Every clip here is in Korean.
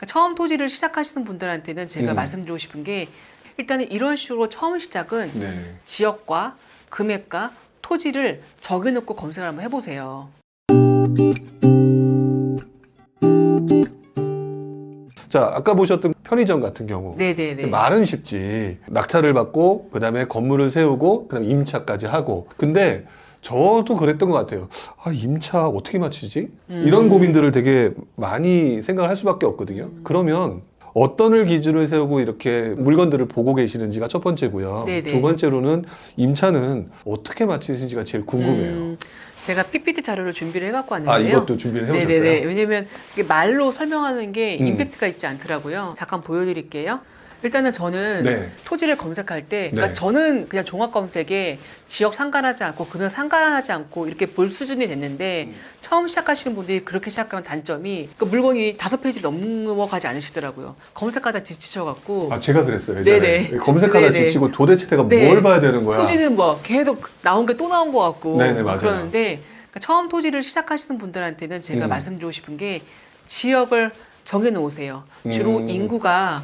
그러니까 처음 토지를 시작하시는 분들한테는 제가 음. 말씀드리고 싶은 게 일단은 이런 식으로 처음 시작은 네. 지역과 금액과 토지를 정해놓고 검색을 한번 해보세요. 자, 아까 보셨던 편의점 같은 경우 네네네. 말은 쉽지. 낙찰을 받고 그다음에 건물을 세우고 그다음에 임차까지 하고. 근데 저도 그랬던 것 같아요. 아, 임차 어떻게 맞추지? 이런 고민들을 되게 많이 생각을 할 수밖에 없거든요. 그러면 어떤 기준을 세우고 이렇게 물건들을 보고 계시는지가 첫 번째고요. 네네. 두 번째로는 임차는 어떻게 맞추시는지가 제일 궁금해요. 제가 PPT 자료를 준비를 해갖고 아, 왔는데요. 이것도 준비를 해오셨어요? 네네네. 왜냐면 이게 말로 설명하는 게 음. 임팩트가 있지 않더라고요. 잠깐 보여드릴게요. 일단은 저는 네. 토지를 검색할 때, 그러니까 네. 저는 그냥 종합 검색에 지역 상관하지 않고 금액 상관하지 않고 이렇게 볼 수준이 됐는데 처음 시작하시는 분들이 그렇게 시작하면 단점이 그 물건이 5페이지를 넘어가지 않으시더라고요. 검색하다 지치셔갖고. 아, 제가 그랬어요. 예전에. 네네. 검색하다 네네. 지치고 도대체 내가 네. 뭘 봐야 되는 거야? 토지는 뭐 계속 나온 게 또 나온 것 같고 네네, 맞아요. 그러는데 그러니까 처음 토지를 시작하시는 분들한테는 제가 음. 말씀드리고 싶은 게 지역을 정해놓으세요. 주로 인구가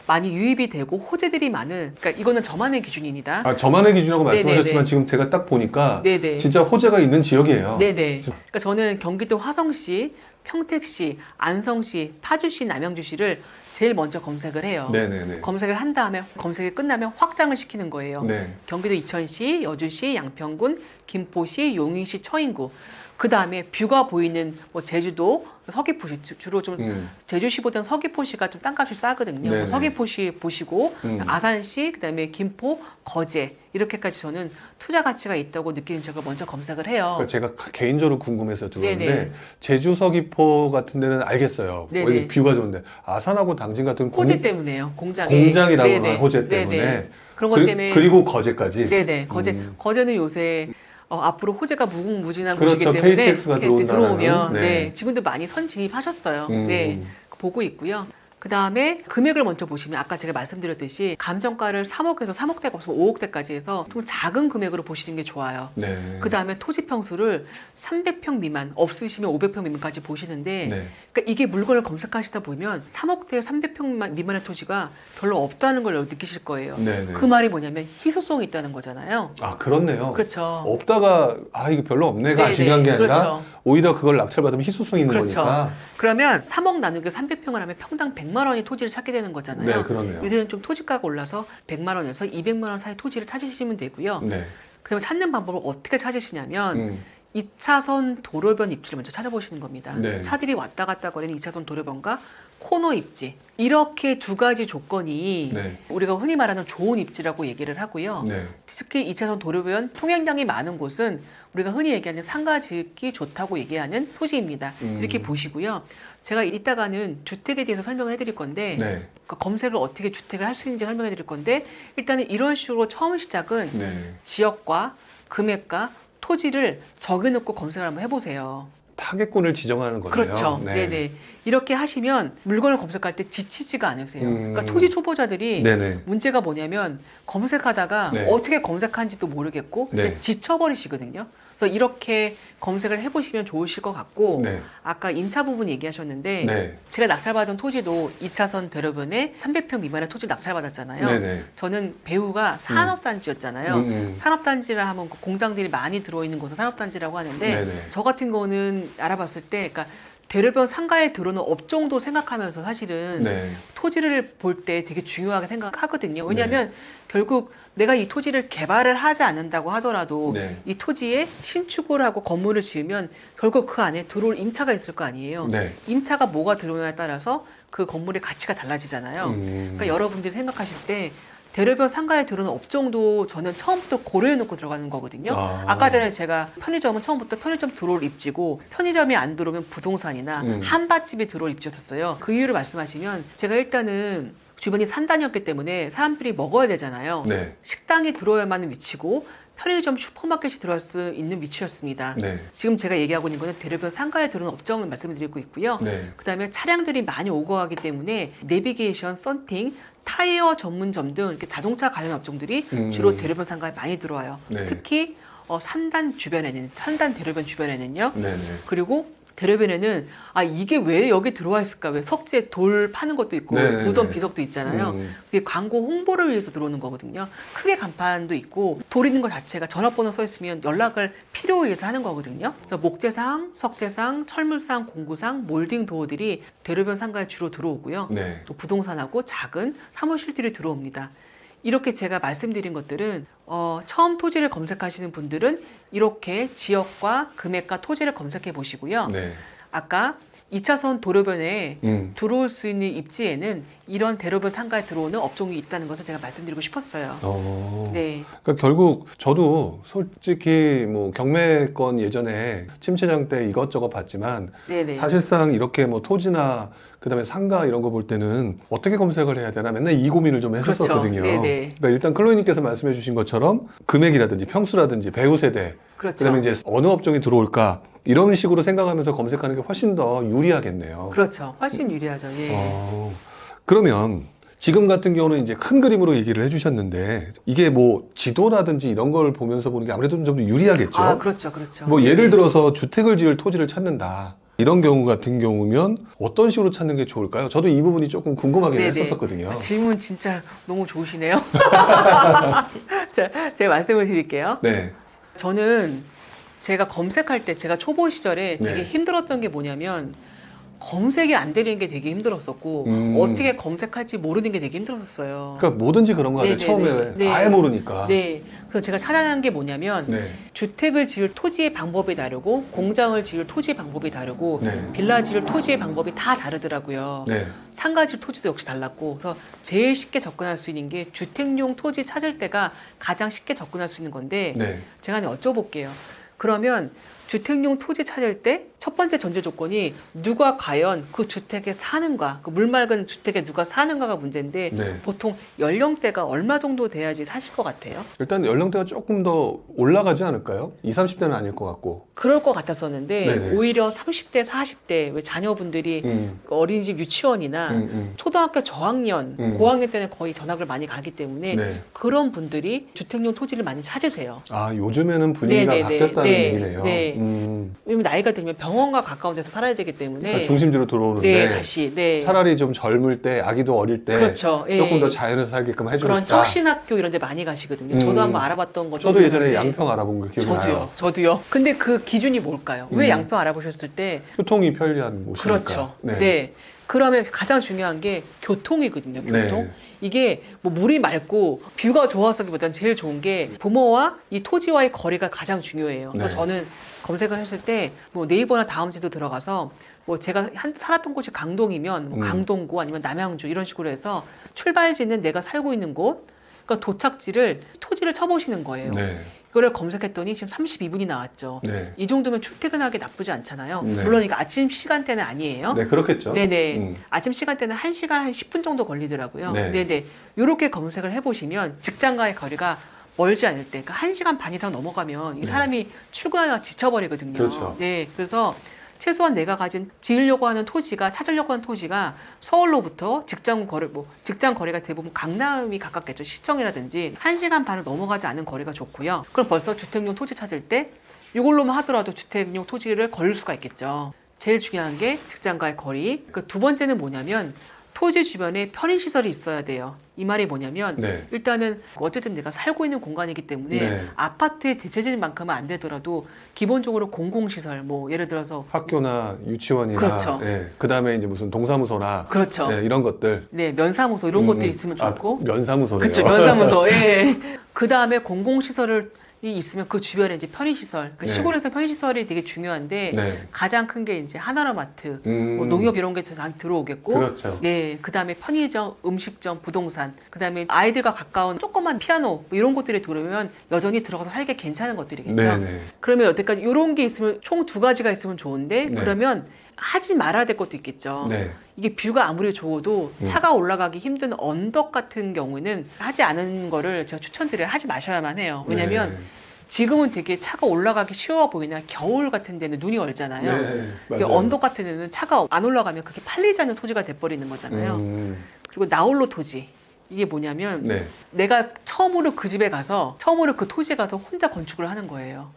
많이 유입이 되고 호재들이 많은, 그러니까 이거는 저만의 기준입니다. 아, 저만의 기준이라고 말씀하셨지만 네네네. 지금 제가 딱 보니까 네네. 진짜 호재가 있는 지역이에요. 네네. 그러니까 저는 경기도 화성시, 평택시, 안성시, 파주시, 남양주시를 제일 먼저 검색을 해요. 네네네. 검색을 한 다음에 검색이 끝나면 확장을 시키는 거예요. 네. 경기도 이천시, 여주시, 양평군, 김포시, 용인시, 처인구. 그 다음에 뷰가 보이는 뭐 제주도, 서귀포시 주로 좀 제주시보다는 서귀포시가 좀 땅값이 싸거든요. 네네. 서귀포시 보시고 아산시, 그다음에 김포, 거제 이렇게까지 저는 투자 가치가 있다고 느끼는 지역을 먼저 검색을 해요. 그러니까 제가 개인적으로 궁금해서 들어왔는데 네네. 제주 서귀포 같은 데는 알겠어요. 네네. 원래 뷰가 좋은데 아산하고 당진 같은 호재 때문에요. 공장에. 공장이라고 네네. 하는 호재 때문에 네네. 그런 것 때문에. 그리고 거제까지. 네네. 거제는 요새 앞으로 호재가 무궁무진한 그렇죠. 곳이기 때문에 KTX가 들어온다는. 들어오면 네. 네. 지금도 많이 선진입하셨어요. 네. 보고 있고요. 그 다음에 금액을 먼저 보시면 아까 제가 말씀드렸듯이 감정가를 3억에서 3억대가 없으면 5억대까지 해서 좀 작은 금액으로 보시는 게 좋아요. 네. 그 다음에 토지 평수를 300평 미만, 없으시면 500평 미만까지 보시는데 네. 그러니까 이게 물건을 검색하시다 보면 3억대 300평 미만의 토지가 별로 없다는 걸 느끼실 거예요. 네네. 그 말이 뭐냐면 희소성이 있다는 거잖아요. 아, 그렇네요. 그렇죠. 없다가 아, 이거 별로 없네가 네네. 중요한 게 아니라 그렇죠. 오히려 그걸 낙찰받으면 희소성이 있는 그렇죠. 거니까. 그러면 3억 나누기 300평을 하면 평당 100만 원의 토지를 찾게 되는 거잖아요. 네, 그러네요. 요새는 좀 토지가가 올라서 100만 원에서 200만 원 사이 토지를 찾으시면 되고요. 네. 그럼 찾는 방법을 어떻게 찾으시냐면 2차선 도로변 입지를 먼저 찾아보시는 겁니다. 네. 차들이 왔다 갔다 거리는 2차선 도로변과 코너 입지. 이렇게 두 가지 조건이 네. 우리가 흔히 말하는 좋은 입지라고 얘기를 하고요. 네. 특히 2차선 도로변 통행량이 많은 곳은 우리가 흔히 얘기하는 상가 짓기 좋다고 얘기하는 토지입니다. 이렇게 보시고요. 제가 이따가는 주택에 대해서 설명을 해드릴 건데 네. 그 검색을 어떻게 주택을 할 수 있는지 설명해 드릴 건데 일단은 이런 식으로 처음 시작은 네. 지역과 금액과 토지를 정해놓고 검색을 한번 해보세요. 타겟군을 지정하는 거네요. 그렇죠. 네. 네네. 이렇게 하시면 물건을 검색할 때 지치지가 않으세요. 그러니까 토지 초보자들이 네네. 문제가 뭐냐면 검색하다가 네. 어떻게 검색하는지도 모르겠고 네. 그냥 지쳐버리시거든요. 그래서 이렇게 검색을 해보시면 좋으실 것 같고 네. 아까 임차 부분 얘기하셨는데 네. 제가 낙찰받은 토지도 2차선 대로변에 300평 미만의 토지를 낙찰받았잖아요. 네네. 저는 배우가 산업단지였잖아요. 산업단지라 하면 그 공장들이 많이 들어있는 곳을 산업단지라고 하는데 네네. 저 같은 거는 알아봤을 때 그러니까 대로변 상가에 들어오는 업종도 생각하면서 사실은 네. 토지를 볼 때 되게 중요하게 생각하거든요. 왜냐하면 결국 내가 이 토지를 개발을 하지 않는다고 하더라도 네. 이 토지에 신축을 하고 건물을 지으면 결국 그 안에 들어올 임차가 있을 거 아니에요. 네. 임차가 뭐가 들어오냐에 따라서 그 건물의 가치가 달라지잖아요. 그러니까 여러분들이 생각하실 때 대로변 상가에 들어오는 업종도 저는 처음부터 고려해놓고 들어가는 거거든요. 아까 전에 제가 편의점은 처음부터 편의점 들어올 입지고 편의점이 안 들어오면 부동산이나 한밭집이 들어올 입지였었어요. 그 이유를 말씀하시면 제가 일단은 주변이 산단이었기 때문에 사람들이 먹어야 되잖아요. 네. 식당이 들어야만 하는 위치고 편의점 슈퍼마켓이 들어갈 수 있는 위치였습니다. 네. 지금 제가 얘기하고 있는 거는 대로변 상가에 들어오는 업종을 말씀드리고 있고요. 네. 그다음에 차량들이 많이 오고 가기 때문에 내비게이션, 썬팅, 타이어 전문점 등 이렇게 자동차 관련 업종들이 주로 대로변 상가에 많이 들어와요. 네. 특히 산단 주변에는 산단 대로변 주변에는요. 네네. 그리고 대로변에는 이게 왜 여기 들어와 있을까? 왜 석재 돌 파는 것도 있고 네네네. 무덤 비석도 있잖아요. 그게 광고 홍보를 위해서 들어오는 거거든요. 크게 간판도 있고 돌 있는 것 자체가 전화번호 써 있으면 연락을 필요에 의해서 하는 거거든요. 그래서 목재상, 석재상, 철물상, 공구상, 몰딩 도어들이 대로변 상가에 주로 들어오고요. 네. 또 부동산하고 작은 사무실들이 들어옵니다. 이렇게 제가 말씀드린 것들은 처음 토지를 검색하시는 분들은 이렇게 지역과 금액과 토지를 검색해 보시고요. 네. 아까 2차선 도로변에 들어올 수 있는 입지에는 이런 대로변 상가에 들어오는 업종이 있다는 것을 제가 말씀드리고 싶었어요. 네. 그러니까 결국 저도 솔직히 뭐 경매권 예전에 침체장 때 이것저것 봤지만 네네. 사실상 이렇게 뭐 토지나 그다음에 상가 이런 거 볼 때는 어떻게 검색을 해야 되나 맨날 이 고민을 좀 했었거든요. 그렇죠. 네네. 그러니까 일단 클로이님께서 말씀해 주신 것처럼 금액이라든지 평수라든지 배우 세대 그렇죠. 그다음에 이제 어느 업종이 들어올까 이런 식으로 생각하면서 검색하는 게 훨씬 더 유리하겠네요. 그렇죠. 훨씬 유리하죠. 예. 그러면 지금 같은 경우는 이제 큰 그림으로 얘기를 해주셨는데 이게 뭐 지도라든지 이런 걸 보면서 보는 게 아무래도 좀 더 유리하겠죠. 그렇죠. 그렇죠. 뭐 예를 들어서 주택을 지을 토지를 찾는다. 이런 경우 같은 경우면 어떤 식으로 찾는 게 좋을까요? 저도 이 부분이 조금 궁금하긴 네네. 했었거든요. 질문 진짜 너무 좋으시네요. 자, 제가 말씀을 드릴게요. 네. 저는 제가 검색할 때 제가 초보 시절에 되게 네. 힘들었던 게 뭐냐면 검색이 안 되는 게 되게 힘들었었고 어떻게 검색할지 모르는 게 되게 힘들었어요. 그러니까 뭐든지 그런 거 같아요. 네네네. 처음에 네. 아예 모르니까. 네. 그래서 제가 찾아낸 게 뭐냐면 네. 주택을 지을 토지의 방법이 다르고 공장을 지을 토지의 방법이 다르고 네. 빌라 지을 토지의 방법이 다 다르더라고요. 네. 상가 지을 토지도 역시 달랐고 그래서 제일 쉽게 접근할 수 있는 게 주택용 토지 찾을 때가 가장 쉽게 접근할 수 있는 건데 네. 제가 하나 여쭤볼게요. 그러면 주택용 토지 찾을 때 첫 번째 전제 조건이 누가 과연 그 주택에 사는가, 그 물맑은 주택에 누가 사는가가 문제인데 네. 보통 연령대가 얼마 정도 돼야지 사실 것 같아요? 일단 연령대가 조금 더 올라가지 않을까요? 20, 30대는 아닐 것 같고. 그럴 것 같았었는데 네네. 오히려 30대, 40대 왜 자녀분들이 어린이집 유치원이나 초등학교 저학년, 고학년 때는 거의 전학을 많이 가기 때문에 네. 그런 분들이 주택용 토지를 많이 찾으세요. 아, 요즘에는 분위기가 네네네. 바뀌었다는 네. 얘기네요. 네. 왜냐면 나이가 들면 병원과 가까운 데서 살아야 되기 때문에 그러니까 중심지로 들어오는데 네, 다시 네. 차라리 좀 젊을 때, 아기도 어릴 때 그렇죠. 예. 조금 더 자연에서 살게끔 해주고 그런 싶다. 혁신학교 이런 데 많이 가시거든요. 저도 한번 알아봤던 거 저도 예전에 있는데. 양평 알아본 거 기억이 나요. 저도요. 근데 그 기준이 뭘까요? 왜 양평 알아보셨을 때 교통이 편리한 곳이니까. 그렇죠. 네. 그러면 가장 중요한 게 교통이거든요. 교통. 네. 이게 뭐 물이 맑고 뷰가 좋아서기보다는 제일 좋은 게 부모와 이 토지와의 거리가 가장 중요해요. 그래서 네. 저는 검색을 했을 때 뭐 네이버나 다음지도 들어가서 뭐 제가 살았던 곳이 강동이면 뭐 강동구 아니면 남양주 이런 식으로 해서 출발지는 내가 살고 있는 곳, 그러니까 도착지를 토지를 쳐보시는 거예요. 네. 이거를 검색했더니 지금 32분이 나왔죠. 네. 이 정도면 출퇴근하기 나쁘지 않잖아요. 네. 물론 이거 아침 시간대는 아니에요. 네, 그렇겠죠. 네네. 아침 시간대는 1시간 한 10분 정도 걸리더라고요. 네. 네네. 이렇게 검색을 해보시면 직장과의 거리가 멀지 않을 때, 그러니까 1시간 반 이상 넘어가면 이 네. 사람이 출근하다가 지쳐버리거든요. 그렇죠. 네. 그래서 최소한 내가 가진 지으려고 하는 토지가, 찾으려고 하는 토지가 서울로부터 직장 거리가 대부분 강남이 가깝겠죠. 시청이라든지 1시간 반을 넘어가지 않은 거리가 좋고요. 그럼 벌써 주택용 토지 찾을 때 이걸로만 하더라도 주택용 토지를 걸릴 수가 있겠죠. 제일 중요한 게 직장과의 거리. 그 두 번째는 뭐냐면 토지 주변에 편의시설이 있어야 돼요. 이 말이 뭐냐면 네. 일단은 어쨌든 내가 살고 있는 공간이기 때문에 네. 아파트의 대체적인만큼은 안 되더라도 기본적으로 공공시설 뭐 예를 들어서 학교나 유치원이나 그렇죠. 네. 그다음에 이제 무슨 동사무소나 그렇죠. 네, 이런 것들. 네, 면사무소 이런 것들이 있으면 좋고 면사무소네요. 그렇죠. 면사무소. 예. 그다음에 공공시설을 이 있으면 그 주변에 이제 편의시설, 그러니까 네. 시골에서 편의시설이 되게 중요한데 네. 가장 큰 게 이제 하나로마트, 뭐 농협 이런 게 다 들어오겠고, 그렇죠. 네, 그다음에 편의점, 음식점, 부동산, 그다음에 아이들과 가까운 조그만 피아노 뭐 이런 것들이 들어오면 여전히 들어가서 살기 괜찮은 것들이겠죠. 네네. 그러면 여태까지 이런 게 있으면 총 2가지가 있으면 좋은데 네. 그러면 하지 말아야 될 것도 있겠죠. 네. 이게 뷰가 아무리 좋아도 차가 올라가기 힘든 언덕 같은 경우에는 하지 않은 거를 제가 추천드려요. 하지 마셔야만 해요. 왜냐면 네. 지금은 되게 차가 올라가기 쉬워 보이나 겨울 같은 데는 눈이 얼잖아요. 네, 근데 맞아요. 언덕 같은 데는 차가 안 올라가면 그게 팔리지 않는 토지가 돼버리는 거잖아요. 그리고 나홀로 토지. 이게 뭐냐면 네. 내가 처음으로 그 집에 가서 처음으로 그 토지에 가서 혼자 건축을 하는 거예요.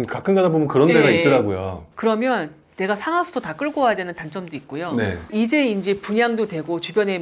가끔 가다 보면 그런 데가 네. 있더라고요. 그러면 내가 상하수도 다 끌고 와야 되는 단점도 있고요. 네. 이제 분양도 되고 주변에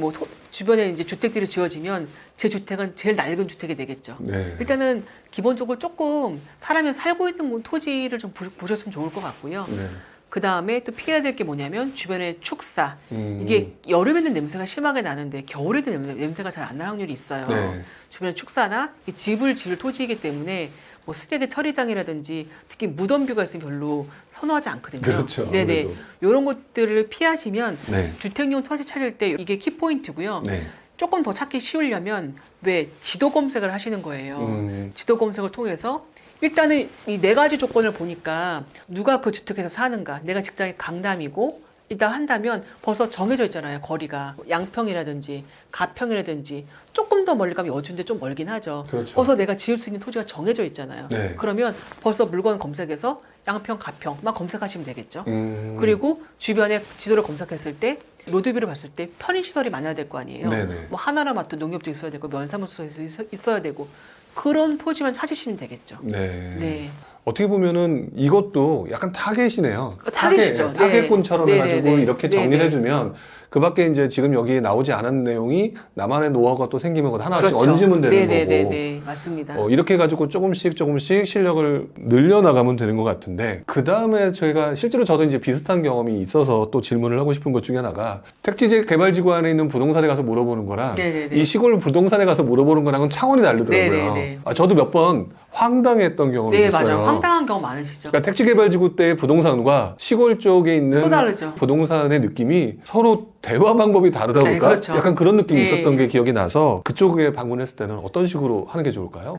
주변에 이제 주택들이 지어지면 제 주택은 제일 낡은 주택이 되겠죠. 네. 일단은 기본적으로 조금 사람이 살고 있는 토지를 좀 보셨으면 좋을 것 같고요. 네. 그 다음에 또 피해야 될 게 뭐냐면 주변에 축사. 이게 여름에는 냄새가 심하게 나는데 겨울에는 냄새가 잘 안 날 확률이 있어요. 네. 주변에 축사나 이 집을 지을 토지이기 때문에 뭐 쓰레기 처리장이라든지 특히 무덤뷰가 있으면 별로 선호하지 않거든요. 그렇죠. 네네. 아무래도. 이런 것들을 피하시면 네. 주택용 토지 찾을 때 이게 키포인트고요. 네. 조금 더 찾기 쉬우려면 왜 지도 검색을 하시는 거예요. 지도 검색을 통해서 일단은 이 네 가지 조건을 보니까 누가 그 주택에서 사는가, 내가 직장이 강남이고 있다 한다면 벌써 정해져 있잖아요. 거리가 양평이라든지 가평이라든지 조금 더 멀리 가면 여주인데 좀 멀긴 하죠. 그렇죠. 벌써 내가 지을 수 있는 토지가 정해져 있잖아요. 네. 그러면 벌써 물건 검색해서 양평, 가평만 검색하시면 되겠죠. 그리고 그리고 주변에 지도를 검색했을 때 로드뷰를 봤을 때 편의시설이 많아야 될 거 아니에요. 네네. 뭐 하나라마트 농협도 있어야 되고 면사무소도 있어야 되고 그런 토지만 찾으시면 되겠죠. 네. 네. 어떻게 보면은 이것도 약간 타겟이네요. 타겟이죠. 타겟꾼처럼 네. 해가지고 네네네. 이렇게 정리를 네네. 해주면 그 밖에 이제 지금 여기 나오지 않은 내용이 나만의 노하우가 또 생기면 하나씩 그렇죠. 얹으면 되는 거고. 네네네. 맞습니다. 이렇게 해가지고 조금씩 실력을 늘려나가면 되는 것 같은데, 그 다음에 저희가 실제로 저도 이제 비슷한 경험이 있어서 또 질문을 하고 싶은 것 중에 하나가 택지지 개발지구 안에 있는 부동산에 가서 물어보는 거랑 네네네. 이 시골 부동산에 가서 물어보는 거랑은 차원이 다르더라고요. 네네네. 저도 몇 번 황당했던 경험이 네, 있었어요. 맞아요. 황당한 경우 많으시죠. 그러니까 택지개발지구 때의 부동산과 시골 쪽에 있는 또 다르죠. 부동산의 느낌이 서로 대화 방법이 다르다 네, 보니까 그렇죠. 약간 그런 느낌이 네. 있었던 게 기억이 나서 그쪽에 방문했을 때는 어떤 식으로 하는 게 좋을까요?